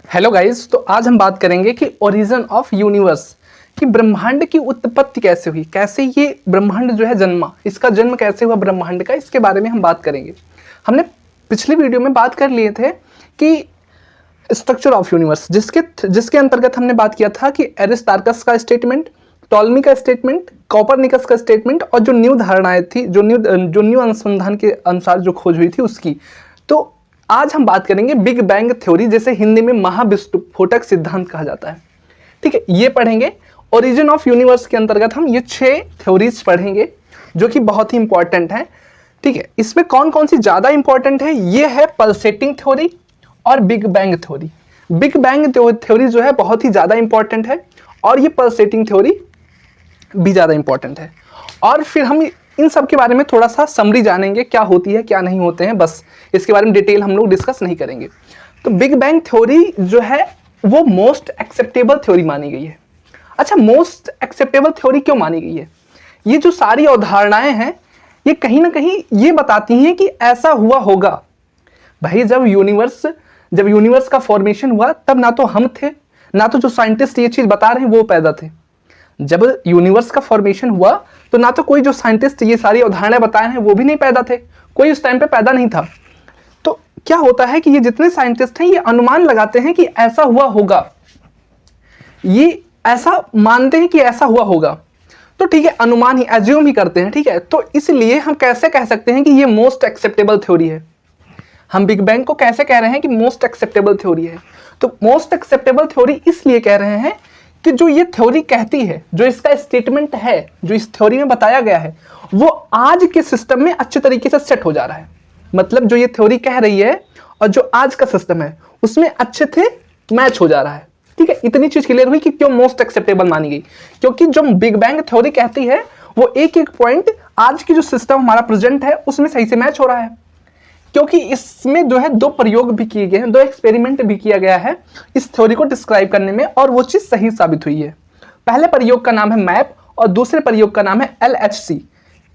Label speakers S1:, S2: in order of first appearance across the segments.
S1: Hello guys, तो आज हम बात करेंगे कि ओरिजिन ऑफ यूनिवर्स, कि ब्रह्मांड की उत्पत्ति कैसे हुई, कैसे ये ब्रह्मांड जो है जन्मा, इसका जन्म कैसे हुआ ब्रह्मांड का, इसके बारे में हम बात करेंगे। हमने पिछली वीडियो में बात कर लिए थे कि स्ट्रक्चर ऑफ यूनिवर्स, जिसके अंतर्गत हमने बात किया था कि एरिस्टार्कस का स्टेटमेंट, टॉलमी का स्टेटमेंट, कॉपरनिकस का स्टेटमेंट और जो न्यू धारणाएं थी, जो न्यू अनुसंधान के अनुसार जो खोज हुई थी उसकी। तो आज हम बात करेंगे बिग बैंग थ्योरी, जिसे हिंदी में महाविस्फोटक सिद्धांत कहा जाता है। ठीक है, ये पढ़ेंगे। ओरिजिन ऑफ यूनिवर्स के अंतर्गत हम ये 6 थ्योरीज पढ़ेंगे जो कि बहुत ही इंपॉर्टेंट है। ठीक है, इसमें कौन कौन सी ज्यादा इंपॉर्टेंट है, ये है पल्सेटिंग थ्योरी और big bang theory. Big bang theory जो है बहुत ही ज्यादा इंपॉर्टेंट है और ये पल्सेटिंग थ्योरी भी ज्यादा इंपॉर्टेंट है। और फिर हम इन सब के बारे में थोड़ा सा समरी जानेंगे, क्या होती है क्या नहीं होते हैं, बस इसके बारे में डिटेल हम लोग डिस्कस नहीं करेंगे। तो बिग बैंग थ्योरी जो है वो मोस्ट एक्सेप्टेबल थ्योरी मानी गई है। अच्छा, मोस्ट एक्सेप्टेबल थ्योरी क्यों मानी गई है? ये जो सारी अवधारणाएं हैं ये कहीं ना कहीं ये बताती हैं कि ऐसा हुआ होगा। भाई, जब यूनिवर्स का फॉर्मेशन हुआ तब ना तो हम थे, ना तो जो साइंटिस्ट ये चीज बता रहे हैं वो पैदा थे। जब यूनिवर्स का फॉर्मेशन हुआ तो ना तो कोई जो साइंटिस्ट ये सारी अवधारणाएं बताए हैं वो भी नहीं पैदा थे, कोई उस टाइम पे पैदा नहीं था। तो क्या होता है कि ये जितने साइंटिस्ट हैं ये अनुमान लगाते हैं कि ऐसा हुआ होगा, ये ऐसा मानते हैं कि ऐसा हुआ होगा। तो ठीक है, अनुमान ही, एज्यूम ही करते हैं। ठीक है, तो इसलिए हम कैसे कह सकते हैं कि ये मोस्ट एक्सेप्टेबल थ्योरी है? हम बिग बैंग को कैसे कह रहे हैं कि मोस्ट एक्सेप्टेबल थ्योरी है? तो मोस्ट एक्सेप्टेबल थ्योरी इसलिए कह रहे हैं कि जो ये थ्योरी कहती है, जो इसका स्टेटमेंट है, जो इस थ्योरी में बताया गया है, वो आज के सिस्टम में अच्छे तरीके से सेट हो जा रहा है। मतलब जो ये थ्योरी कह रही है और जो आज का सिस्टम है उसमें अच्छे थे मैच हो जा रहा है। ठीक है, इतनी चीज क्लियर हुई कि क्यों मोस्ट एक्सेप्टेबल मानी गई, क्योंकि जो बिग बैंग थ्योरी कहती है वो एक एक पॉइंट आज की जो सिस्टम हमारा प्रेजेंट है उसमें सही से मैच हो रहा है। क्योंकि इसमें जो है 2 प्रयोग भी किए गए हैं, 2 एक्सपेरिमेंट भी किया गया है इस थ्योरी को डिस्क्राइब करने में, और वो चीज सही साबित हुई है। पहले प्रयोग का नाम है मैप और दूसरे प्रयोग का नाम है LHC।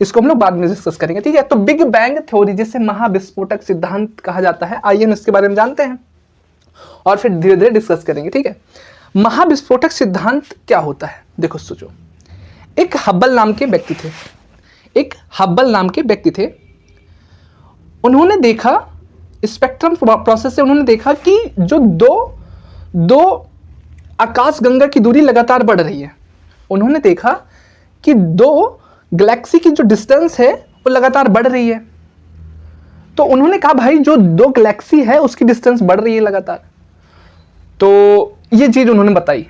S1: इसको हम लोग बाद में डिस्कस करेंगे। ठीक है, तो बिग बैंग थ्योरी जिसे महाविस्फोटक सिद्धांत कहा जाता है, आइए हम इसके बारे में जानते हैं और फिर धीरे धीरे डिस्कस करेंगे। ठीक है, महाविस्फोटक सिद्धांत क्या होता है? देखो, सोचो, एक हब्बल नाम के व्यक्ति थे। उन्होंने देखा, स्पेक्ट्रम प्रोसेस से उन्होंने देखा कि जो दो आकाशगंगा की दूरी लगातार बढ़ रही है। उन्होंने देखा कि 2 गैलेक्सी की जो डिस्टेंस है वो लगातार बढ़ रही है। तो उन्होंने कहा, भाई जो 2 गैलेक्सी है उसकी डिस्टेंस बढ़ रही है लगातार। तो ये चीज उन्होंने बताई।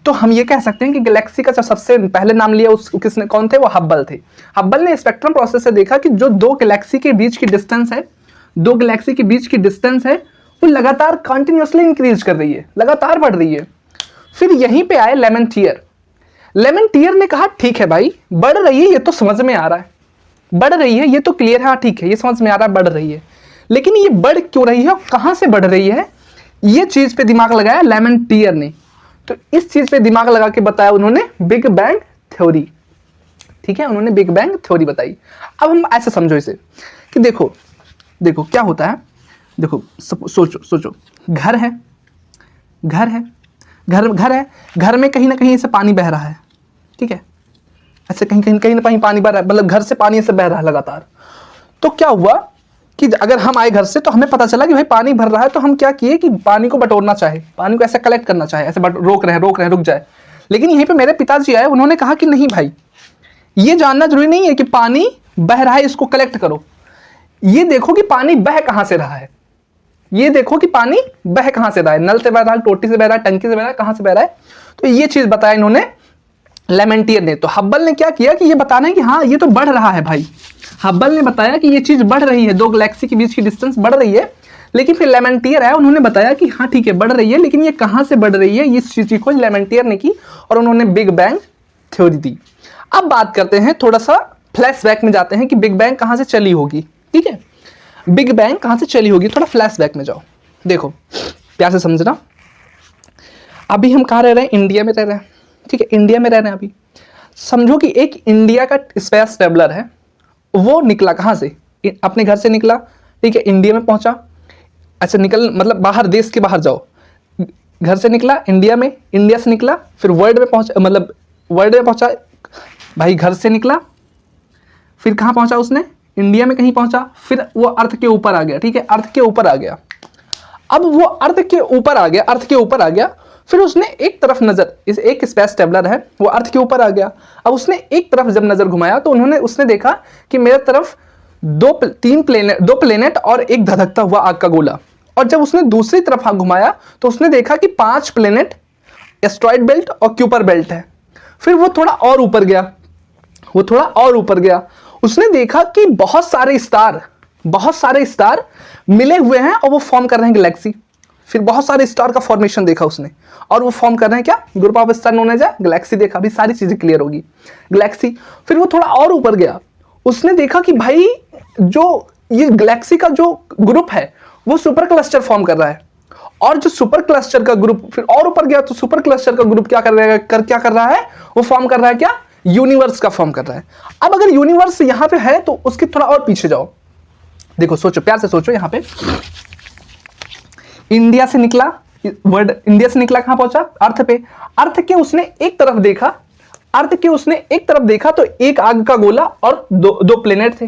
S1: तो हम ये कह सकते हैं कि गैलेक्सी का जो सबसे पहले नाम लिया किसने, कौन थे? वो हब्बल थे। हब्बल ने स्पेक्ट्रम प्रोसेस से देखा कि जो 2 गैलेक्सी के बीच की डिस्टेंस है वो लगातार कंटिन्यूअसली इंक्रीज कर रही है, लगातार बढ़ रही है। फिर यहीं पे आए लेमेंटियर ने कहा, ठीक है भाई, बढ़ रही है, ये तो समझ में आ रहा है, बढ़ रही है, ये तो क्लियर है, हाँ ठीक है, ये समझ में आ रहा है बढ़ रही है, लेकिन ये बढ़ क्यों रही है और कहां से बढ़ रही है, ये चीज पे दिमाग लगाया लेमेंटियर ने। तो इस चीज पे दिमाग लगा के बताया उन्होंने बिग बैंग थ्योरी। ठीक है, उन्होंने बिग बैंग थ्योरी बताई। अब हम ऐसे समझो इसे कि देखो क्या होता है। देखो, सोचो, घर है, घर में कहीं ना कहीं से पानी बह रहा है। ठीक है, ऐसे कहीं ना कहीं पानी बह रहा है, मतलब घर से पानी ऐसे बह रहा है लगातार। तो क्या हुआ कि अगर हम आए घर से तो हमें पता चला कि भाई पानी भर रहा है, तो हम क्या किए कि पानी को बटोरना चाहे, पानी को ऐसे कलेक्ट करना चाहे, ऐसे रोक रहे हैं रुक जाए। लेकिन यहीं पे मेरे पिताजी आए, उन्होंने कहा कि नहीं भाई, ये जानना जरूरी नहीं है कि पानी बह रहा है इसको कलेक्ट करो, ये देखो कि पानी बह कहां से रहा है, नल से बह रहा है, टोटी से बह रहा है, टंकी से बह रहा है, कहां से बह रहा है। तो ये चीज बताया इन्होंने लेमेंटियर ने। तो हब्बल ने क्या किया कि ये बताना है कि हाँ ये तो बढ़ रहा है भाई। हब्बल ने बताया कि ये चीज बढ़ रही है, 2 गैलेक्सी के बीच की डिस्टेंस बढ़ रही है। लेकिन फिर लेमेंटियर आया, उन्होंने बताया कि हाँ ठीक है बढ़ रही है, लेकिन ये कहां से बढ़ रही है, इस चीज की खोज लेमेंटियर ने की और उन्होंने बिग बैंग थ्योरी दी। अब बात करते हैं, थोड़ा सा फ्लैशबैक में जाते हैं कि बिग बैंग कहां से चली होगी। ठीक है, बिग बैंग कहां से चली होगी, थोड़ा फ्लैशबैक में जाओ। देखो, प्यार से समझना। अभी हम कहाँ रह रहे हैं? इंडिया में रह रहे हैं। ठीक है, इंडिया में रह रहे हैं। अभी समझो कि एक इंडिया का स्पेस ट्रेवलर है, वो निकला कहाँ से? अपने घर से निकला। ठीक है, इंडिया में पहुंचा। अच्छा, मतलब बाहर, देश के बाहर जाओ, घर से निकला इंडिया में, इंडिया से निकला फिर वर्ल्ड में पहुंचा, मतलब वर्ल्ड में पहुंचा भाई, घर से निकला फिर कहाँ पहुंचा उसने, इंडिया में कहीं पहुंचा, फिर वो अर्थ के ऊपर आ गया, ठीक है, अर्थ के ऊपर आ गया। अब वो अर्थ के ऊपर आ गया, अर्थ के ऊपर आ गया, फिर उसने एक तरफ नजर, इस एक स्पेस ट्रैवलर है वो अर्थ के ऊपर आ गया। अब उसने एक तरफ जब नजर घुमाया तो उसने देखा कि मेरे तरफ दो प्लेनेट और एक धधकता हुआ आग का गोला। और जब उसने दूसरी तरफ हाथ घुमाया तो उसने देखा कि 5 प्लेनेट, एस्ट्रॉइड बेल्ट और क्यूपर बेल्ट है। फिर वो थोड़ा और ऊपर गया, वो थोड़ा और ऊपर गया, उसने देखा कि बहुत सारे स्टार मिले हुए हैं और वो फॉर्म कर रहे हैं गैलेक्सी। फिर बहुत सारे स्टार का फॉर्मेशन देखा उसने और वो फॉर्म कर रहे हैं क्या, group of star known as galaxy देखा। अभी सारी चीजें क्लियर होगी, गैलेक्सी। फिर वो थोड़ा और ऊपर गया, उसने देखा कि भाई जो ये गैलेक्सी का जो ग्रुप है वो सुपर क्लस्टर फॉर्म कर रहा है, और जो सुपर क्लस्टर का ग्रुप, फिर और ऊपर गया तो सुपर क्लस्टर का ग्रुप क्या कर रहा है, वो फॉर्म कर रहा है क्या, यूनिवर्स का फॉर्म कर रहा है। अब अगर यूनिवर्स यहां पे है तो उसके थोड़ा और पीछे जाओ, देखो, सोचो, प्यार से सोचो। यहां पे इंडिया से निकला, इंडिया से निकला कहां पहुंचा, अर्थ पे। अर्थ के उसने एक तरफ देखा, तो एक आग का गोला और दो प्लेनेट थे,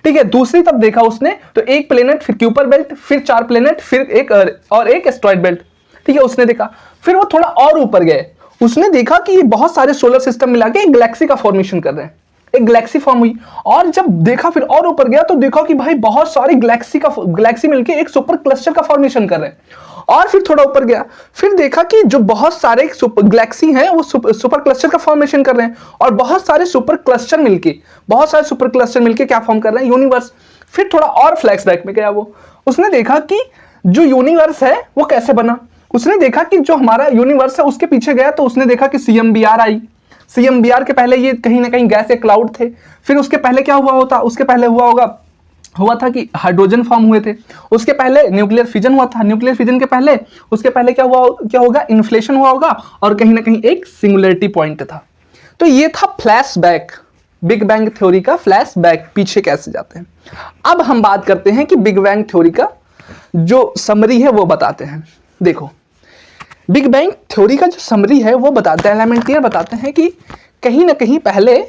S1: ठीक है। दूसरी तरफ देखा उसने तो एक प्लेनेट, फिर क्यूपर बेल्ट, फिर 4 प्लेनेट, फिर एक एस्ट्रॉइड बेल्ट, ठीक है, उसने देखा। फिर वो थोड़ा और ऊपर गए, उसने देखा कि ये बहुत सारे सोलर सिस्टम मिला के एक गैलेक्सी का फॉर्मेशन कर रहे हैं, एक गैलेक्सी फॉर्म हुई। और जब देखा फिर और ऊपर गया तो देखा कि भाई बहुत सारी गैलेक्सी मिलके एक सुपर क्लस्टर का फॉर्मेशन कर रहे हैं। और फिर थोड़ा ऊपर गया, फिर देखा कि जो बहुत सारे गैलेक्सी हैं वो सुपर क्लस्टर का फॉर्मेशन कर रहे हैं, और बहुत सारे सुपर क्लस्टर मिलके क्या फॉर्म कर रहे हैं, यूनिवर्स। फिर थोड़ा और फ्लैशबैक में गया, वो उसने देखा कि जो यूनिवर्स है वो कैसे बना। उसने देखा कि जो हमारा यूनिवर्स है उसके पीछे गया तो उसने देखा कि CMBR आई। CMBR के पहले ये कहीं ना कहीं गैस के क्लाउड थे। फिर उसके पहले क्या उसके पहले हुआ था कि हाइड्रोजन फॉर्म हुए थे। उसके पहले न्यूक्लियर फिजन हुआ था। न्यूक्लियर फिजन के पहले उसके पहले क्या होगा, इन्फ्लेशन हुआ होगा, और कहीं ना कहीं एक सिंगुलरिटी पॉइंट था। तो ये था फ्लैशबैक, बिग बैंग थ्योरी का फ्लैशबैक, पीछे कैसे जाते हैं। अब हम बात करते हैं कि बिग बैंग थ्योरी का जो समरी है वो बताते हैं। देखो, बिग बैंग थ्योरी का जो समरी है वो बताते हैं, एलिमेंटियर बताते हैं कि कहीं ना कहीं पहले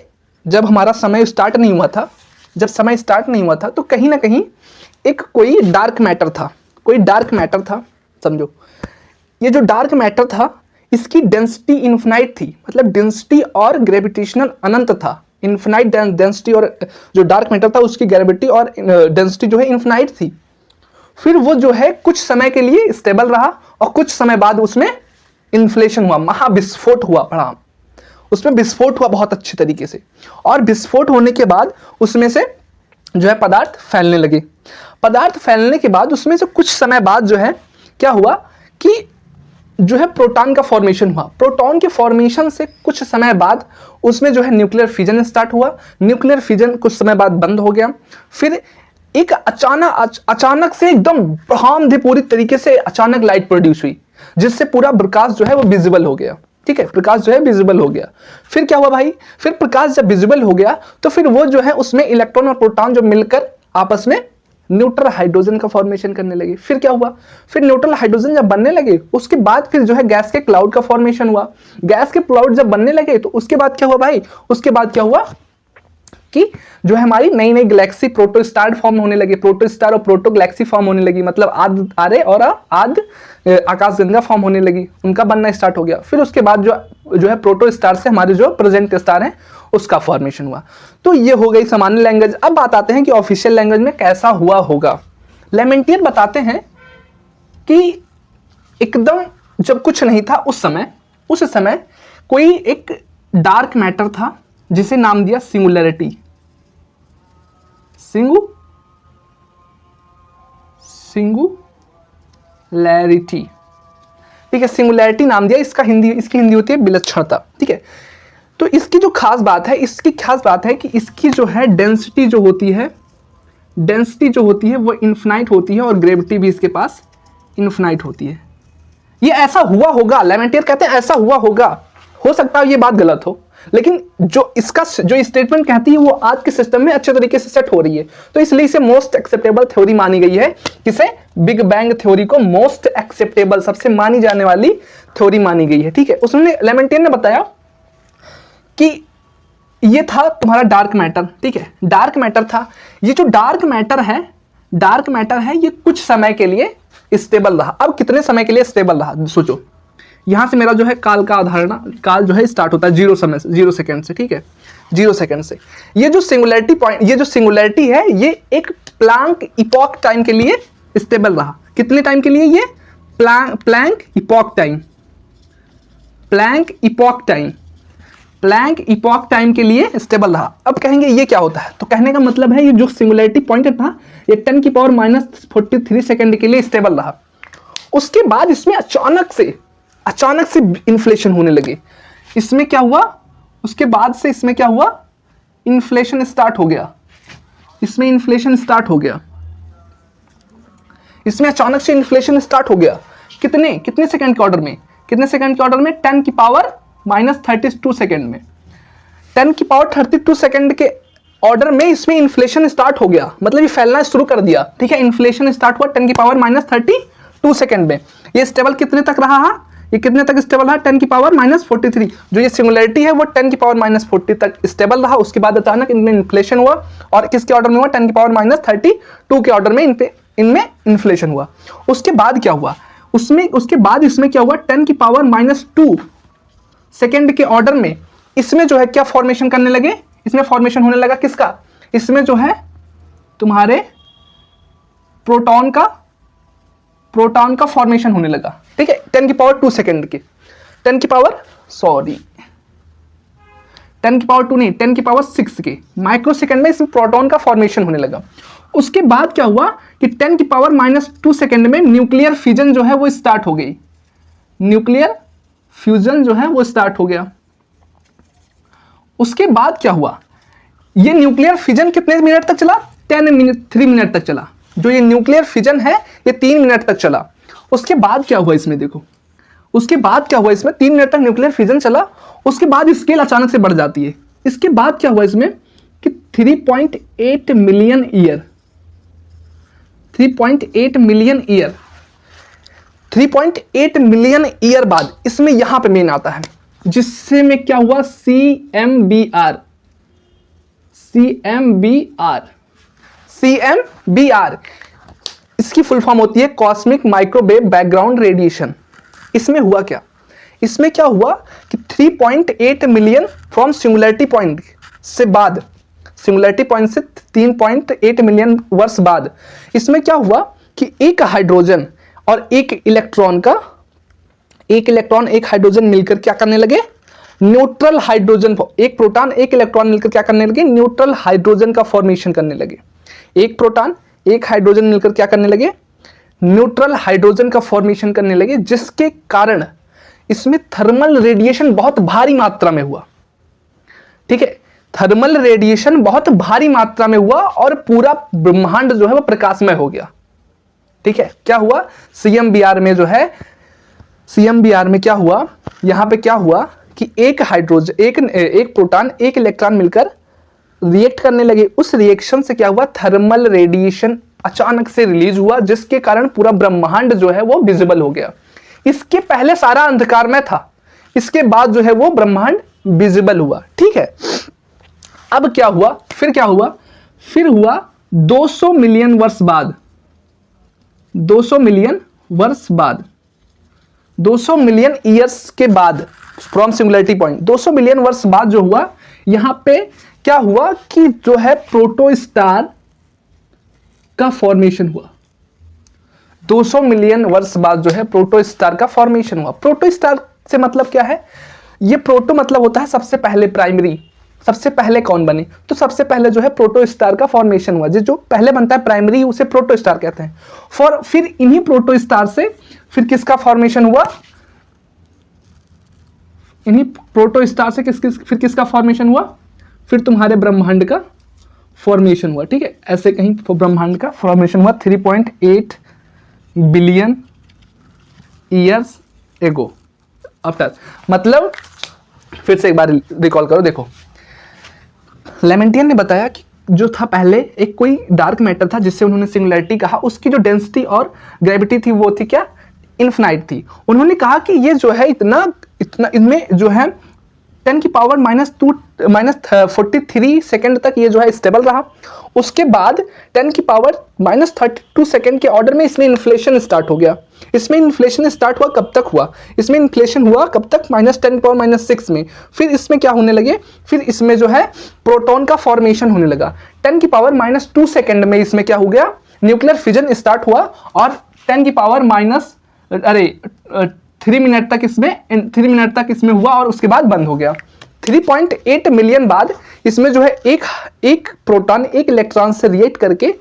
S1: जब हमारा समय स्टार्ट नहीं हुआ था, तो कहीं ना कहीं एक कोई डार्क मैटर था, समझो। ये जो डार्क मैटर था इसकी डेंसिटी इन्फिनाइट थी, मतलब डेंसिटी और ग्रेविटेशनल अनंत था। इन्फिनाइट डेंसिटी, और जो डार्क मैटर था उसकी ग्रेविटी और डेंसिटी जो है इन्फिनाइट थी। फिर वो जो है कुछ समय के लिए स्टेबल रहा और कुछ समय बाद उसमें इन्फ्लेशन हुआ, महाविस्फोट हुआ, बड़ा उसमें विस्फोट हुआ बहुत अच्छे तरीके से। और विस्फोट होने के बाद उसमें से जो है पदार्थ फैलने लगे। पदार्थ फैलने के बाद उसमें से कुछ समय बाद जो है क्या हुआ कि जो है प्रोटॉन का फॉर्मेशन हुआ। प्रोटॉन के फॉर्मेशन से कुछ समय बाद उसमें जो है न्यूक्लियर फिजन स्टार्ट हुआ। न्यूक्लियर फिजन कुछ समय बाद बंद हो गया। फिर एक अचानक से एकदम पूरी तरीके से अचानक लाइट प्रोड्यूस हुई, जिससे पूरा प्रकाश जो है वो विजिबल हो गया। ठीक है, प्रकाश जो है विजिबल हो गया। फिर क्या हुआ भाई, फिर प्रकाश जब विजिबल हो गया तो फिर वो जो है उसमें इलेक्ट्रॉन और प्रोटॉन जो मिलकर आपस में न्यूट्रल हाइड्रोजन का फॉर्मेशन करने लगे। फिर क्या हुआ, फिर न्यूट्रल हाइड्रोजन जब बनने लगे उसके बाद फिर जो है गैस के क्लाउड का फॉर्मेशन हुआ। गैस के क्लाउड जब बनने लगे तो उसके बाद क्या हुआ भाई, उसके बाद क्या हुआ कि जो है हमारी नई नई गैलेक्सी प्रोटोस्टार फॉर्म होने लगे। प्रोटोस्टार और प्रोटो गैलेक्सी फॉर्म होने लगी, मतलब आद आर्य और आद आकाशगंगा फॉर्म होने लगी, उनका बनना स्टार्ट हो गया। फिर उसके बाद जो है प्रोटोस्टार से हमारे जो प्रेजेंट स्टार हैं उसका फॉर्मेशन हुआ। तो ये हो गई सामान्य लैंग्वेज। अब बात आते हैं कि ऑफिशियल लैंग्वेज में कैसा हुआ होगा। लेमेंटियर बताते हैं कि एकदम जब कुछ नहीं था उस समय कोई एक डार्क मैटर था जिसे नाम दिया सिंगुलैरिटी। सिंगुलैरिटी, ठीक है, सिंगुलैरिटी नाम दिया। इसकी हिंदी होती है विलक्षणता। ठीक है, तो इसकी जो खास बात है कि इसकी जो है डेंसिटी जो होती है वो इन्फिनाइट होती है और ग्रेविटी भी इसके पास इन्फिनाइट होती है। ये ऐसा हुआ होगा, लेमेंटियर कहते हैं ऐसा हुआ होगा। हो सकता है ये बात गलत हो, लेकिन जो इसका जो स्टेटमेंट कहती है वो आज के सिस्टम में अच्छे तरीके से सेट हो रही है, तो इसलिए इसे मोस्ट एक्सेप्टेबल थ्योरी मानी गई है। किसे? बिग बैंग थ्योरी को मोस्ट एक्सेप्टेबल, सबसे मानी जाने वाली थ्योरी मानी गई है। ठीक है, उसने लेमेंटियन ने बताया कि ये था तुम्हारा डार्क मैटर। ठीक है, डार्क मैटर था। ये जो डार्क मैटर है ये कुछ समय के लिए स्टेबल रहा। अब कितने समय के लिए स्टेबल रहा सोचो। यहां से मेरा जो है काल का अवधारणा, काल जो है स्टार्ट होता है 0 सेकंड से। ठीक है, 0 सेकंड से। ये जो सिंगुलैरिटी पॉइंट, ये जो सिंगुलैरिटी है, ये एक प्लैंक इपॉक टाइम के लिए स्टेबल रहा। कितने टाइम के लिए? ये प्लैंक इपॉक टाइम के लिए स्टेबल रहा। अब कहेंगे ये क्या होता है, तो कहने का मतलब है ये जो सिंगुलैरिटी पॉइंट था ये 10⁻⁻43 सेकंड के लिए स्टेबल रहा। उसके बाद इसमें अचानक से इन्फ्लेशन होने लगे। इसमें क्या हुआ? उसके बाद से इसमें क्या हुआ? इन्फ्लेशन स्टार्ट हो गया। इसमें अचानक से इन्फ्लेशन स्टार्ट हो गया। कितने सेकंड के ऑर्डर में? 10⁻32 सेकंड में। 10⁻32 सेकंड के ऑर्डर में इसमें इन्फ्लेशन स्टार्ट हो गया, मतलब ये फैलना शुरू कर दिया। ठीक है, इन्फ्लेशन स्टार्ट हुआ 10⁻32 सेकंड में। ये स्टेबल कितने तक रहा? ये कितने तक स्टेबल रहा? 10⁻43। जो ये सिंगुलैरिटी है वो 10⁻40 तक स्टेबल रहा। उसके बाद अचानक इनमें इन्फ्लेशन हुआ, और किसके ऑर्डर में हुआ? 10⁻32 के ऑर्डर में इनमें इन्फ्लेशन हुआ। उसके बाद क्या हुआ? उसके बाद इसमें क्या हुआ? 10⁻2 सेकेंड के ऑर्डर में इसमें जो है क्या फॉर्मेशन करने लगे? इसमें फॉर्मेशन होने लगा किसका? इसमें जो है तुम्हारे प्रोटॉन का फॉर्मेशन होने लगा। ठीक है, 10⁻2 सेकेंड के 10⁻6 के माइक्रो सेकेंड में इसमें प्रोटॉन का फॉर्मेशन होने लगा। उसके बाद क्या हुआ कि 10⁻2 सेकेंड में न्यूक्लियर फ्यूजन जो है वो स्टार्ट हो गई। उसके बाद क्या हुआ? ये न्यूक्लियर फिजन कितने मिनट तक चला? 3 मिनट तक चला। जो ये न्यूक्लियर फिजन है ये 3 मिनट तक चला। उसके बाद क्या हुआ इसमें? देखो, उसके बाद क्या हुआ इसमें? 3 मिनट तक न्यूक्लियर फिजन चला। उसके बाद स्केल अचानक से बढ़ जाती है। इसके बाद क्या हुआ इसमें कि 3.8 मिलियन ईयर 3.8 मिलियन ईयर बाद इसमें यहां पे मेन आता है, जिससे में क्या हुआ? CMBR। इसकी फुल फॉर्म होती है कॉस्मिक माइक्रोवेव बैकग्राउंड रेडिएशन। इसमें हुआ क्या? इसमें क्या हुआ कि 3.8 मिलियन फ्रॉम सिंगुलैरिटी पॉइंट से 3.8 मिलियन वर्ष बाद इसमें क्या हुआ कि एक हाइड्रोजन और एक इलेक्ट्रॉन एक हाइड्रोजन मिलकर क्या करने लगे? न्यूट्रल हाइड्रोजन, एक प्रोटॉन एक इलेक्ट्रॉन मिलकर क्या करने लगे? न्यूट्रल हाइड्रोजन का फॉर्मेशन करने लगे। एक प्रोटॉन एक हाइड्रोजन मिलकर क्या करने लगे? न्यूट्रल हाइड्रोजन का फॉर्मेशन करने लगे, जिसके कारण इसमें थर्मल रेडिएशन बहुत भारी मात्रा में हुआ। ठीक है, थर्मल रेडिएशन बहुत भारी मात्रा में हुआ और पूरा ब्रह्मांड जो है वो प्रकाशमय हो गया। ठीक है, क्या हुआ? CMBR में क्या हुआ? यहां पे क्या हुआ कि एक हाइड्रोजन एक प्रोटॉन एक इलेक्ट्रॉन मिलकर रिएक्ट करने लगे। उस रिएक्शन से क्या हुआ? थर्मल रेडिएशन अचानक से रिलीज हुआ, जिसके कारण पूरा ब्रह्मांड जो है वो विजिबल हो गया। इसके पहले सारा अंधकार में था, इसके बाद जो है वो ब्रह्मांड विजिबल हुआ। ठीक है, अब क्या हुआ? फिर हुआ 200 मिलियन वर्ष बाद 200 मिलियन ईयर्स के बाद फ्रॉम सिंगुलैरिटी पॉइंट 200 मिलियन वर्ष बाद जो हुआ, यहां पे क्या हुआ कि जो है प्रोटोस्टार का फॉर्मेशन हुआ। 200 मिलियन वर्ष बाद जो है प्रोटोस्टार का फॉर्मेशन हुआ। प्रोटोस्टार से मतलब क्या है? ये प्रोटो मतलब होता है सबसे पहले, प्राइमरी। सबसे पहले कौन बने? तो सबसे पहले जो है प्रोटोस्टार का फॉर्मेशन हुआ। जो पहले बनता है प्राइमरी, उसे प्रोटोस्टार कहते हैं। फिर इन्हीं प्रोटोस्टार से फिर किसका फॉर्मेशन हुआ? इन्हीं प्रोटोस्टार से फिर किसका फॉर्मेशन हुआ? फिर तुम्हारे ब्रह्मांड का फॉर्मेशन हुआ। ठीक है, ऐसे कहीं ब्रह्मांड का फॉर्मेशन हुआ 3.8 बिलियन ईयर्स एगो। आफ्टर मतलब फिर से एक बार रिकॉल करो। देखो, लेमेंटियन ने बताया कि जो था पहले एक कोई डार्क मैटर था जिससे उन्होंने सिंगुलैरिटी कहा, उसकी जो डेंसिटी और ग्रेविटी थी वो थी क्या, इन्फिनाइट थी। उन्होंने कहा कि ये जो है इतना इनमें जो है 10 की पावर -43 सेकेंड तक ये जो है स्टेबल रहा। उसके बाद 10 की पावर -32 सेकेंड के ऑर्डर में इसमें इन्फ्लेशन स्टार्ट हो गया। इसमें इन्फ्लेशन स्टार्ट हुआ कब तक हुआ, इसमें इन्फ्लेशन हुआ कब तक, -10 की पावर -6 में। फिर इसमें क्या होने लगे, फिर इसमें जो है प्रोटॉन का फॉर्मेशन होने लगा। 10 की पावर -2 सेकेंड में इसमें क्या हो गया, न्यूक्लियर फिजन स्टार्ट हुआ और 10 की पावर 3 मिनट तक इसमें हुआ और उसके बाद बंद हो गया। 3.8 मिलियन बाद इसमें जो है एक प्रोटॉन एक इलेक्ट्रॉन से रिएक्ट करके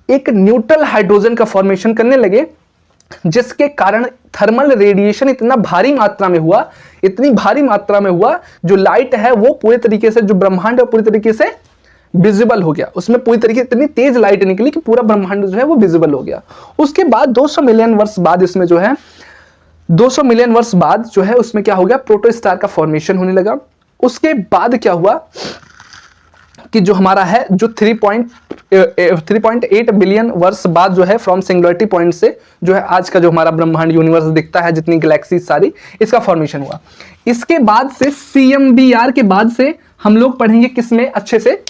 S1: एक न्यूट्रल हाइड्रोजन का फॉर्मेशन करने लगे, जिसके कारण थर्मल रेडिएशन इतना भारी मात्रा में हुआ, इतनी भारी मात्रा में हुआ, जो लाइट है वो पूरे तरीके से, जो ब्रह्मांड है पूरी तरीके से विजिबल हो गया। उसमें पूरी तरीके इतनी तेज लाइट निकली कि पूरा ब्रह्मांड जो है वो विजिबल हो गया। उसके बाद 200 मिलियन वर्ष बाद इसमें जो है 200 मिलियन वर्ष बाद जो है उसमें क्या हो गया, प्रोटोस्टार का फॉर्मेशन होने लगा। उसके बाद क्या हुआ कि जो हमारा है जो 3.8 बिलियन वर्ष बाद जो है फ्रॉम सिंगुलरिटी पॉइंट से जो है आज का जो हमारा ब्रह्मांड यूनिवर्स दिखता है, जितनी गैलेक्सी सारी, इसका फॉर्मेशन हुआ। इसके बाद से CMBR के बाद से हम लोग पढ़ेंगे किसमें, अच्छे से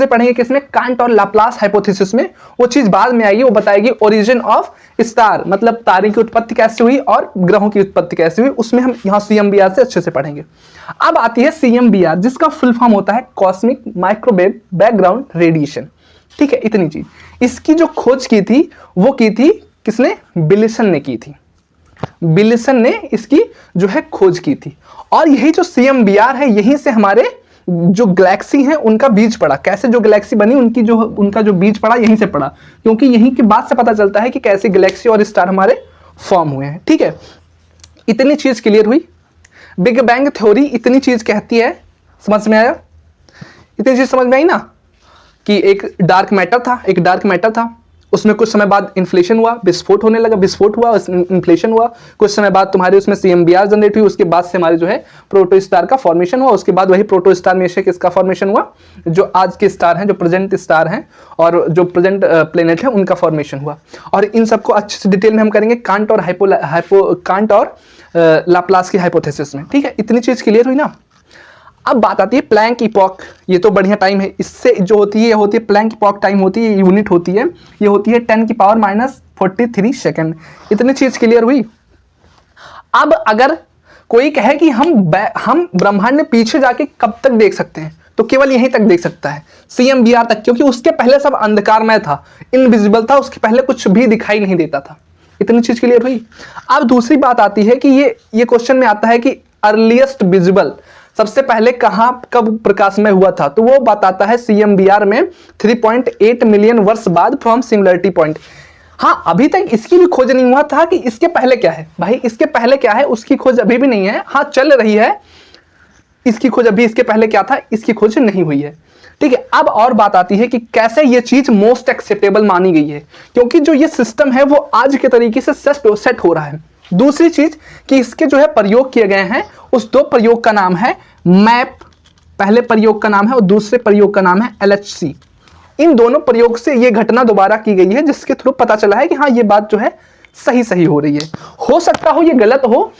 S1: पढ़ेंगे किसमें, कांट और लाप्लास हाइपोथेसिस में। वो चीज बाद में आएगी, वो बताएगी ओरिजिन ऑफ स्टार, मतलब तारे की उत्पत्ति कैसे हुई और ग्रहों की उत्पत्ति कैसे हुई, उसमें हम यहाँ CMBR से अच्छे से पढ़ेंगे। अब आती है CMBR, जिसका फुल फॉर्म होता है कॉस्मिक माइक्रोवेव बैकग्राउंड रेडिएशन। ठीक है, इतनी चीज। इसकी जो खोज की थी वो की थी किसने, बिलिसन ने की थी। बिलिसन ने इसकी जो है खोज की थी। और यही जो CMBR है, यहीं से हमारे जो गैलेक्सी हैं उनका बीज पड़ा। कैसे जो गैलेक्सी बनी उनका जो बीज पड़ा यहीं से पड़ा, क्योंकि यहीं के बाद से पता चलता है कि कैसे गैलेक्सी और स्टार हमारे फॉर्म हुए हैं। ठीक है, इतनी चीज क्लियर हुई। बिग बैंग थ्योरी इतनी चीज कहती है, समझ में आया, इतनी चीज समझ में आई ना, कि एक डार्क मैटर था, उसमें कुछ समय बाद इन्फ्लेशन हुआ, विस्फोट होने लगा, विस्फोट हुआ, इन्फ्लेशन हुआ, कुछ समय बाद तुम्हारे उसमें CMBR जनरेट हुई, उसके बाद से हमारे जो है प्रोटोस्टार का फॉर्मेशन हुआ। उसके बाद वही प्रोटोस्टार में से किसका फॉर्मेशन हुआ, जो आज के स्टार हैं, जो प्रेजेंट स्टार हैं और जो प्रेजेंट प्लेनेट है, उनका फॉर्मेशन हुआ। और इन सबको अच्छे से डिटेल में हम करेंगे कांट और लाप्लास की हाइपोथेसिस में। ठीक है, इतनी चीज क्लियर हुई ना। अब बात आती है प्लैंक इपॉक। ये तो बढ़िया टाइम है, इससे जो होती है, ये होती है प्लैंक इपॉक टाइम होती है, यूनिट होती है, ये होती है 10 की पावर -43 सेकेंड। इतनी चीज क्लियर हुई। अब अगर कोई कहे कि हम ब्रह्मांड में पीछे जाके कब तक देख सकते हैं, तो केवल यहीं तक देख सकता है, CMBR तक, क्योंकि उसके पहले सब अंधकारमय था, इनविजिबल था, उसके पहले कुछ भी दिखाई नहीं देता था। इतनी चीज क्लियर हुई। अब दूसरी बात आती है कि ये क्वेश्चन में आता है कि अर्लीस्ट विजिबल सबसे पहले कहां कब प्रकाशमय हुआ था, तो वो बताता है CMBR में 3.8 मिलियन वर्ष बाद फ्रॉम सिंगुलरिटी पॉइंट। हाँ, अभी तक इसकी भी खोज नहीं हुआ था कि इसके पहले क्या है। भाई, इसके पहले क्या है उसकी खोज अभी भी नहीं है। हाँ, चल रही है इसकी खोज, अभी इसके पहले क्या था इसकी खोज नहीं हुई है। ठीक है, अब और बात आती है कि कैसे ये चीज मोस्ट एक्सेप्टेबल मानी गई है, क्योंकि जो ये सिस्टम है वो आज के तरीके से सेट हो रहा है। दूसरी चीज कि इसके जो है प्रयोग किए गए हैं, उस 2 प्रयोग का नाम है मैप, पहले प्रयोग का नाम है और दूसरे प्रयोग का नाम है LHC। इन दोनों प्रयोग से ये घटना दोबारा की गई है, जिसके थ्रू पता चला है कि हाँ, ये बात जो है सही हो रही है। हो सकता हो ये गलत हो,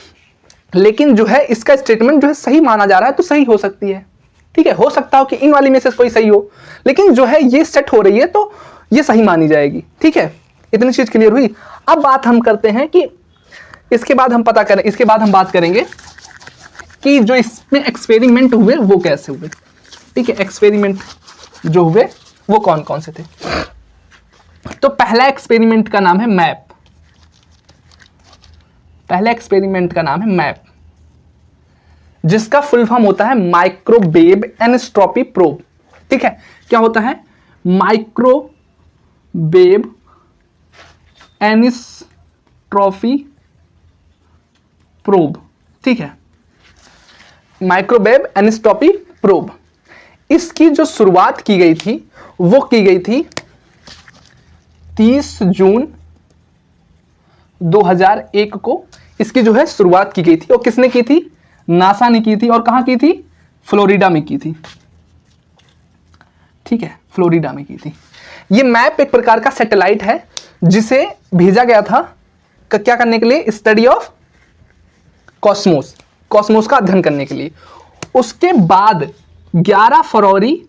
S1: लेकिन जो है इसका स्टेटमेंट जो है सही माना जा रहा है, तो सही हो सकती है। ठीक है, हो सकता हो कि इन वाली में से कोई सही हो, लेकिन जो है ये सेट हो रही है तो ये सही मानी जाएगी। ठीक है, इतनी चीज क्लियर हुई। अब बात हम करते हैं कि इसके बाद हम बात करेंगे कि जो इसमें एक्सपेरिमेंट हुए वो कैसे हुए। ठीक है, एक्सपेरिमेंट जो हुए वो कौन कौन से थे। तो पहला एक्सपेरिमेंट का नाम है मैप। पहले एक्सपेरिमेंट का नाम है मैप, जिसका फुल फॉर्म होता है माइक्रोवेव एनिस्ट्रॉपी प्रोब। ठीक है, क्या होता है, माइक्रोवेव एनिस्ट्रॉपी प्रोब। ठीक है, माइक्रोवेव एनिस्ट्रॉपी प्रोब। इसकी जो शुरुआत की गई थी वो की गई थी 30 जून 2001 को। इसकी जो है शुरुआत की गई थी, और किसने की थी, नासा ने की थी और कहाँ की थी, फ्लोरिडा में की थी, ठीक है, फ्लोरिडा में की थी। ये मैप एक प्रकार का सैटेलाइट है जिसे भेजा गया था क्या करने के लिए, स्टडी ऑफ कॉस्मोस, कॉस्मोस का अध्ययन करने के लिए। उसके बाद 11 फरवरी,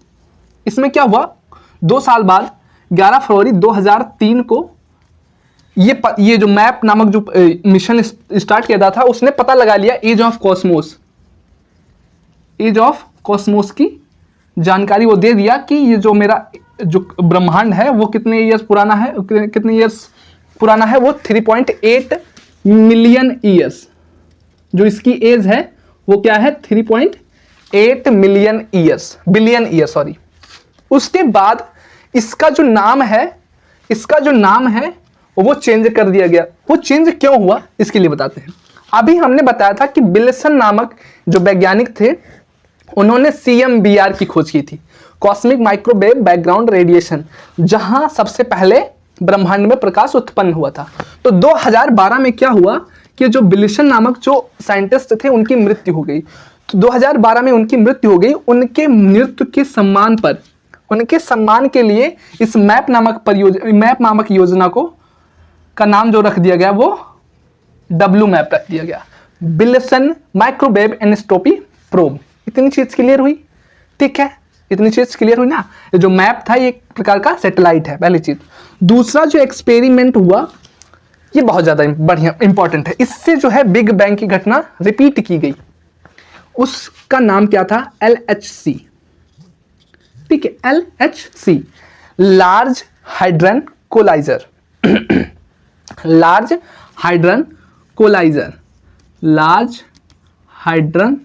S1: इसमें क्या हुआ, 2 साल बाद 11 फरवरी 2003 को ये जो मैप नामक जो मिशन स्टार्ट किया था उसने पता लगा लिया age of cosmos, age of cosmos की जानकारी वो दे दिया कि ये जो मेरा जो ब्रह्मांड है वो कितने ईयर्स पुराना है, कितने ईयर्स पुराना है, वो 3.8 मिलियन ईयर्स, जो इसकी एज है वो क्या है, 3.8 million years, billion year sorry. उसके बाद इसका जो नाम है, इसका जो नाम है वो चेंज कर दिया गया। वो चेंज क्यों हुआ इसके लिए बताते हैं। अभी हमने बताया था कि विल्सन नामक जो वैज्ञानिक थे उन्होंने CMBR की खोज की थी, कॉस्मिक माइक्रोवेव बैकग्राउंड रेडिएशन, जहां सबसे पहले ब्रह्मांड में प्रकाश उत्पन्न हुआ था। तो 2012 में क्या हुआ कि जो विल्सन नामक जो साइंटिस्ट थे उनकी मृत्यु हो गई। तो 2012 में उनकी मृत्यु हो गई। उनके मृत्यु के सम्मान पर, उनके सम्मान के लिए इस मैप नामक योजना को का नाम जो रख दिया गया वो W मैप रख दिया गया, विल्सन माइक्रोवेव एनिस्ट्रोपी प्रोब। इतनी चीज क्लियर हुई, ठीक है, इतनी चीज क्लियर हुई ना। ये जो मैप था ये एक प्रकार का सैटेलाइट है, पहली चीज। दूसरा जो एक्सपेरिमेंट हुआ ये बहुत ज्यादा बढ़िया इंपॉर्टेंट है, इससे जो है बिग बैंग की घटना रिपीट की गई। उसका नाम क्या था, LHC, ठीक है, LHC, large hadron collider, large hadron collider, large hadron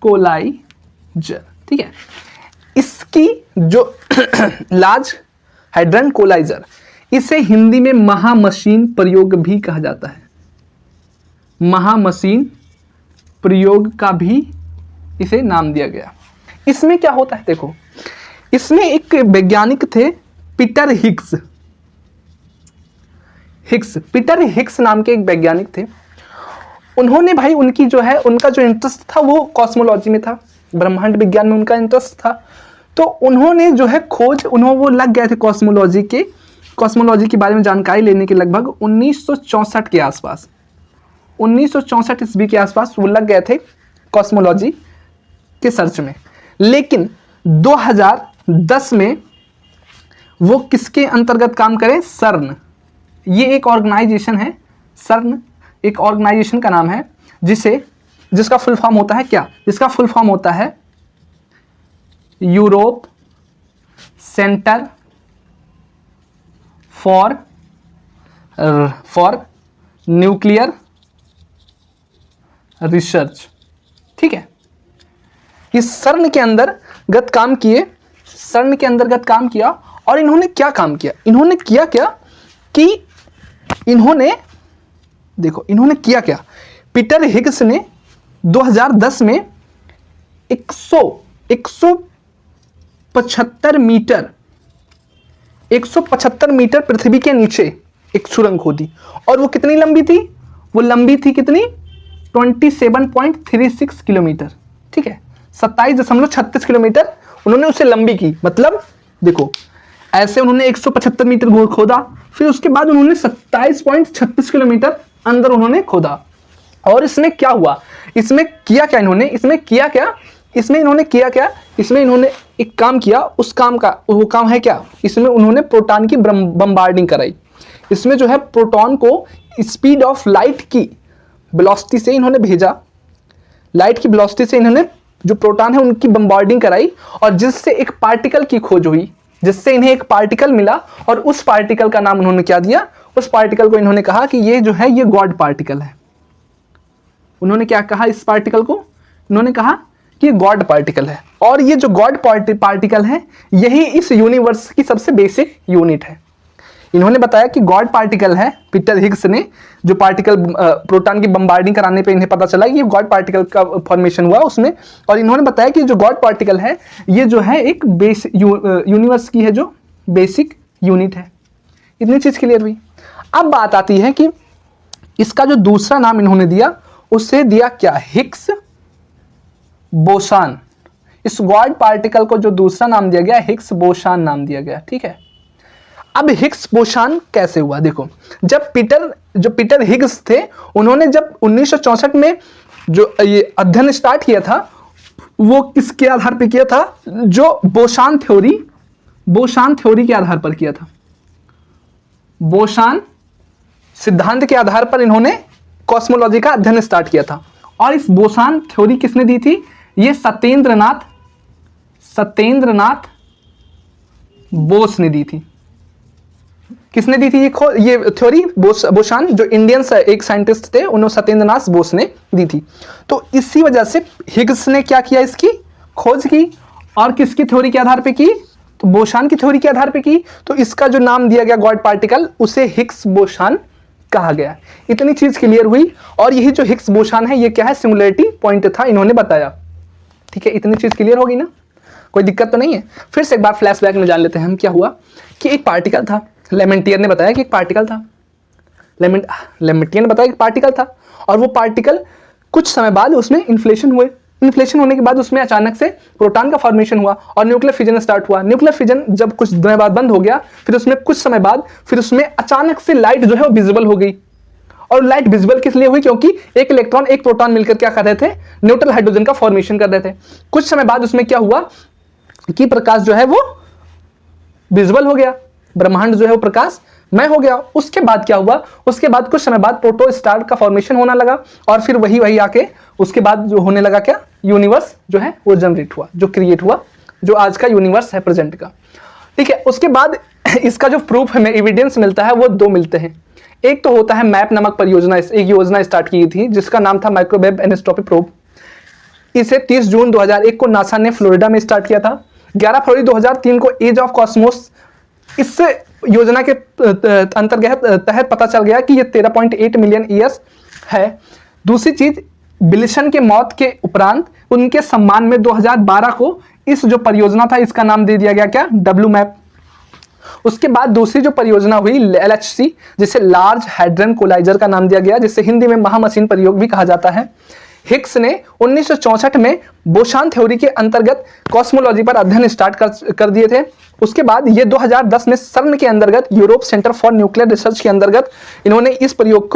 S1: collider, ठीक है। इसकी जो लार्ज हाइड्रन कोलाइजर, इसे हिंदी में महामशीन प्रयोग भी कहा जाता है, महामशीन प्रयोग का भी इसे नाम दिया गया। इसमें क्या होता है देखो, इसमें एक वैज्ञानिक थे पीटर हिग्स, पीटर हिग्स नाम के एक वैज्ञानिक थे। उन्होंने भाई उनकी जो है उनका जो इंटरेस्ट था वो कॉस्मोलॉजी में था, ब्रह्मांड विज्ञान में उनका इंटरेस्ट था। तो उन्होंने जो है खोज, वो लग गए थे कॉस्मोलॉजी के बारे में जानकारी लेने के लगभग 1964 के आसपास, 1964 ईस्वी के आसपास वो लग गए थे कॉस्मोलॉजी के सर्च में। लेकिन 2010 में वो किसके अंतर्गत काम करें, सर्न, ये एक ऑर्गेनाइजेशन है, सर्न एक ऑर्गेनाइजेशन का नाम है जिसका फुल फॉर्म होता है क्या, जिसका फुल फॉर्म होता है Europe centre for nuclear research, ठीक है। इस सर्न के अंतर्गत काम किए, सर्न के अंतर्गत काम किया। और इन्होंने क्या काम किया, इन्होंने किया क्या कि इन्होंने किया क्या, पीटर हिग्स ने 2010 में 175 मीटर पृथ्वी के नीचे एक सुरंग खोदी। और वो कितनी लंबी थी, वो लंबी थी कितनी, 27.36 किलोमीटर, ठीक है, 27.36 किलोमीटर उन्होंने उसे लंबी की। मतलब देखो ऐसे उन्होंने 175 मीटर खोदा, फिर उसके बाद उन्होंने 27.36 किलोमीटर अंदर उन्होंने खोदा। और इसमें क्या हुआ, इसमें किया क्या इन्होंने, इसमें इन्होंने एक काम किया, उस काम का वो काम है क्या, इसमें उन्होंने प्रोटॉन की बम्बार्डिंग कराई। इसमें जो है प्रोटॉन को स्पीड ऑफ लाइट की वेलोसिटी से इन्होंने भेजा, लाइट की वेलोसिटी से इन्होंने जो प्रोटॉन है उनकी बम्बार्डिंग कराई, और जिससे एक पार्टिकल की खोज हुई, जिससे इन्हें एक पार्टिकल मिला। और उस पार्टिकल का नाम उन्होंने क्या दिया, उस पार्टिकल को इन्होंने कहा कि ये जो है ये गॉड पार्टिकल है। उन्होंने क्या कहा इस पार्टिकल को, इन्होंने कहा कि ये गॉड पार्टिकल है। और ये जो गॉड पार्टिकल है यही इस यूनिवर्स की सबसे बेसिक यूनिट है। इन्होंने बताया कि गॉड पार्टिकल है, पीटर हिग्स ने जो पार्टिकल प्रोटॉन की बम्बार्डिंग कराने पे इन्हें पता चला कि ये गॉड पार्टिकल का फॉर्मेशन हुआ उसमें। और इन्होंने बताया कि जो गॉड पार्टिकल है ये जो है एक यूनिवर्स की है जो बेसिक यूनिट है। इतनी चीज क्लियर हुई। अब बात आती है कि इसका जो दूसरा नाम इन्होंने दिया उसे दिया क्या, हिग्स बोसान। इस गॉड पार्टिकल को जो दूसरा नाम दिया गया हिग्स बोसान नाम दिया गया, ठीक है। अब हिग्स बोसान कैसे हुआ, देखो जब पीटर हिग्स थे, उन्होंने जब 1964 में जो ये अध्ययन स्टार्ट किया था, वो किसके आधार पर किया था, जो बोसान थ्योरी के आधार पर किया था। बोसान सिद्धांत के आधार पर इन्होंने कॉस्मोलॉजी का अध्ययन स्टार्ट किया था। और इस बोसान थ्योरी किसने दी थी, ये सत्येंद्रनाथ बोस ने दी थी। किसने दी थी ये थ्योरी, बोसान जो इंडियन एक साइंटिस्ट थे, उन्होंने सत्येंद्रनाथ बोस ने दी थी। तो इसी वजह से हिग्स ने क्या किया, इसकी खोज की। और किसकी थ्योरी के आधार पे की, तो बोसान की थ्योरी के आधार पे की। तो इसका जो नाम दिया गया गॉड पार्टिकल, उसे हिग्स बोसान कहा गया। इतनी चीज क्लियर हुई। और यही जो हिग्स बोसान है, ये क्या है, सिंगुलैरिटी पॉइंट था, इन्होंने बताया, ठीक है। इतनी चीज क्लियर होगी ना, कोई दिक्कत तो नहीं है। फिर से एक बार फ्लैशबैक में जान लेते हैं हम, क्या हुआ कि एक पार्टिकल था, लेमेंटियर ने बताया कि एक पार्टिकल था, लेमेंटियर ने बताया कि पार्टिकल था। और वो पार्टिकल कुछ समय बाद उसमें इन्फ्लेशन हुए। इन्फ्लेशन होने के बाद उसमें अचानक से प्रोटॉन का फॉर्मेशन हुआ और न्यूक्लियर फिजन स्टार्ट हुआ। न्यूक्लियर फिजन जब कुछ समय बाद बंद हो गया, फिर उसमें कुछ समय बाद फिर उसमें अचानक से लाइट जो है वो विजिबल हो गई। और लाइट विजिबल किस लिए हुई, क्योंकि एक इलेक्ट्रॉन एक प्रोटॉन मिलकर क्या कर रहे थे, न्यूट्रल हाइड्रोजन का फॉर्मेशन कर रहे थे। कुछ समय बाद उसमें क्या हुआ कि प्रकाश जो है वो विजिबल हो गया, ब्रह्मांड जो है वो प्रकाश मैं हो गया। उसके बाद क्या हुआ, उसके बाद कुछ समय बाद प्रोटो स्टार का फॉर्मेशन होने लगा। और फिर वही आके उसके बाद जो होने लगा क्या, यूनिवर्स जो है वो जनरेट हुआ, जो क्रिएट हुआ, जो आज का यूनिवर्स है प्रेजेंट का, ठीक है। उसके बाद इसका जो प्रूफ हमें एविडेंस मिलता है वो दो मिलते हैं। एक तो होता है मैप नामक परियोजना, एक योजना स्टार्ट की थी जिसका नाम था माइक्रोवेव एनिसोटोपी प्रोब। इसे 30 जून 2001 को नासा ने फ्लोरिडा में स्टार्ट किया था। 11 फरवरी 2003 को एज ऑफ कॉस्मोस इस योजना के अंतर्गत तहत पता चल गया कि ये 13.8 मिलियन ईयर्स है। दूसरी चीज, विल्सन के मौत के उपरांत उनके सम्मान में 2012 को इस जो परियोजना था इसका नाम दे दिया गया क्या, डब्ल्यू मैप। उसके बाद दूसरी जो परियोजना हुई LHC, जिसे लार्ज हैड्रन कोलाइजर का नाम दिया गया, जिसे हिंदी में महामशीन प्रयोग भी कहा जाता है। हिग्स ने 1964 में बोसान थ्योरी के अंतर्गत कॉस्मोलॉजी पर अध्ययन स्टार्ट कर दिए थे। उसके बाद ये 2010 में सर्न के अंतर्गत Europe centre for nuclear research के अंतर्गत इन्होंने इस प्रयोग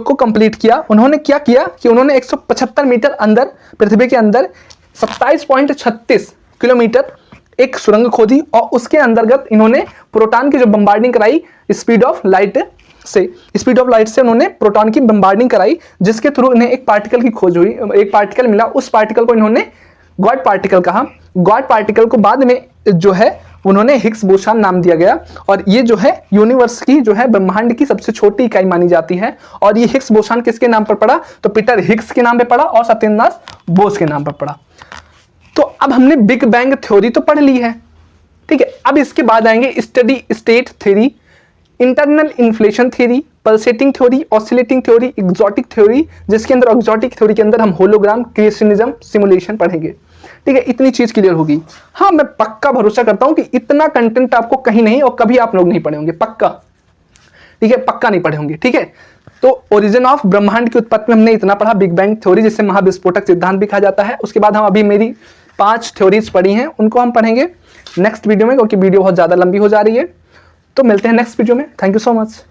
S1: को कंप्लीट किया। उन्होंने क्या किया कि उन्होंने 175 मीटर अंदर पृथ्वी के अंदर 27.36 किलोमीटर एक सुरंग खोदी और उसके अंतर्गत इन्होंने प्रोटॉन की जो बम्बार्डिंग कराई स्पीड ऑफ लाइट से उन्होंने प्रोटॉन की बम्बार्डिंग कराई, जिसके थ्रू इन्हें एक पार्टिकल की खोज हुई, एक पार्टिकल मिला। उस पार्टिकल को इन्होंने गॉड पार्टिकल कहा। गॉड पार्टिकल को बाद में जो है उन्होंने हिग्स बोसान नाम दिया गया। और ये जो है यूनिवर्स की जो है ब्रह्मांड की सबसे छोटी इकाई मानी जाती है। और ये हिग्स बोसान किसके नाम पर पड़ा, तो पीटर हिग्स के नाम पे पड़ा और सत्येंद्रनाथ बोस के नाम पर पड़ा। तो अब हमने बिग बैंग थ्योरी तो पढ़ ली है, ठीक है। अब इसके बाद आएंगे steady state theory, internal inflation theory, pulsating theory, oscillating theory, exotic theory, जिसके अंदर एक्सोटिक थ्योरी के अंदर हम होलोग्राम, क्रिएशनिज्म, सिमुलेशन पढ़ेंगे, ठीक है। इतनी चीज क्लियर होगी। हाँ, मैं पक्का भरोसा करता हूं कि इतना कंटेंट आपको कहीं नहीं और कभी आप लोग नहीं पढ़े होंगे, पक्का, ठीक है, पक्का नहीं पढ़े होंगे, ठीक है। तो ओरिजिन ऑफ ब्रह्मांड की उत्पत्ति में हमने इतना पढ़ा, बिग बैंग थ्योरी जिसे महाविस्फोटक सिद्धांत भी कहा जाता है। उसके बाद हम अभी मेरी 5 थ्योरीज पढ़ी हैं, उनको हम पढ़ेंगे नेक्स्ट वीडियो में, क्योंकि वीडियो बहुत ज्यादा लंबी हो जा रही है। तो मिलते हैं नेक्स्ट वीडियो में। Thank you so much.